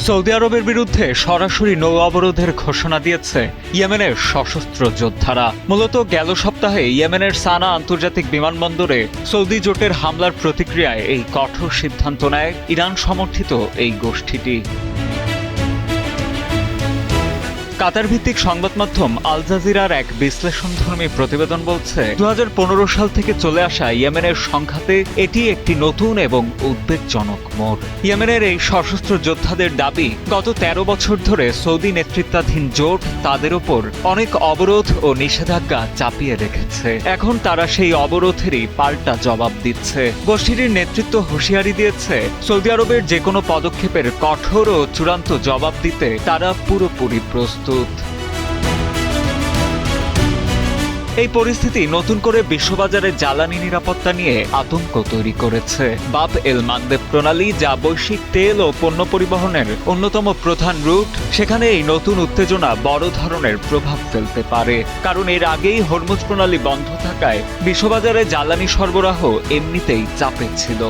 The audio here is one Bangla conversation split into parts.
সৌদি আরবের বিরুদ্ধে সরাসরি নৌ অবরোধের ঘোষণা দিয়েছে ইয়েমেনের সশস্ত্র যোদ্ধারা। মূলত গেল সপ্তাহে ইয়েমেনের সানা আন্তর্জাতিক বিমানবন্দরে সৌদি জোটের হামলার প্রতিক্রিয়ায় এই কঠোর সিদ্ধান্ত নেয় ইরান সমর্থিত এই গোষ্ঠীটি। কাতার ভিত্তিক সংবাদ মাধ্যম আল জাজিরার এক বিশ্লেষণধর্মী প্রতিবেদন বলছে, 2015 সাল থেকে চলে আসা ইয়েমেনের সংঘাতে এটি একটি নতুন এবং উদ্বেগজনক মোড়। ইয়েমেনের এই সশস্ত্র যোদ্ধাদের দাবি, গত 13 বছর ধরে সৌদি নেতৃত্বাধীন জোট তাদের ওপর অনেক অবরোধ ও নিষেধাজ্ঞা চাপিয়ে রেখেছে। এখন তারা সেই অবরোধেরই পাল্টা জবাব দিচ্ছে। গোষ্ঠীটির নেতৃত্ব হুঁশিয়ারি দিয়েছে, সৌদি আরবের যে কোনো পদক্ষেপের কঠোর ও চূড়ান্ত জবাব দিতে তারা পুরোপুরি প্রস্তুত। এই পরিস্থিতি নতুন করে বিশ্ববাজারে জ্বালানি নিরাপত্তা নিয়ে আতঙ্ক তৈরি করেছে। বাব এল মানদেব প্রণালী, যা বৈশ্বিক তেল ও পণ্য পরিবহনের অন্যতম প্রধান রুট, সেখানে এই নতুন উত্তেজনা বড় ধরনের প্রভাব ফেলতে পারে। কারণ এর আগেই হরমুজ প্রণালী বন্ধ থাকায় বিশ্ববাজারে জ্বালানি সরবরাহ এমনিতেই চাপে ছিল।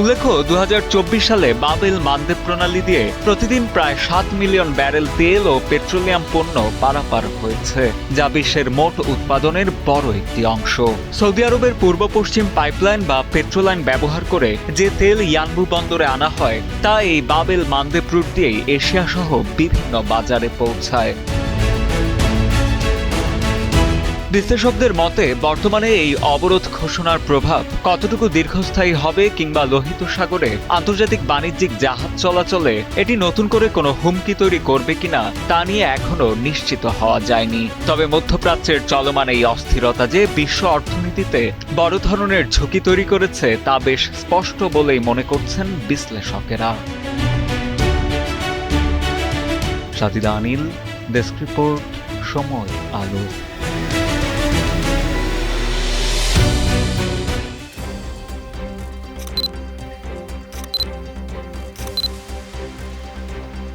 উল্লেখ্য, 2024 সালে বাব এল মানদেব প্রণালী দিয়ে প্রতিদিন প্রায় 7 মিলিয়ন ব্যারেল তেল ও পেট্রোলিয়াম পণ্য পারাপার হয়েছে, যা বিশ্বের মোট উৎপাদনের বড় একটি অংশ। সৌদি আরবের পূর্ব পশ্চিম পাইপলাইন বা পেট্রোলাইন ব্যবহার করে যে তেল ইয়ানবু বন্দরে আনা হয়, তা এই বাব এল মানদেব রুট দিয়েই এশিয়া সহ বিভিন্ন বাজারে পৌঁছায়। বিশ্লেষকদের মতে, বর্তমানে এই অবরোধ ঘোষণার প্রভাব কতটুকু দীর্ঘস্থায়ী হবে কিংবা লোহিত সাগরে আন্তর্জাতিক বাণিজ্যিক জাহাজ চলাচলে এটি নতুন করে কোনো হুমকি তৈরি করবে কিনা তা নিয়ে এখনো নিশ্চিত হওয়া যায়নি। তবে মধ্যপ্রাচ্যের চলমান এই অস্থিরতা যে বিশ্ব অর্থনীতিতে বড় ধরনের ঝুঁকি তৈরি করেছে তা বেশ স্পষ্ট বলেই মনে করছেন বিশ্লেষকেরা। সাজিদা আনিল, ডেস্ক রিপোর্ট, সময় আলো।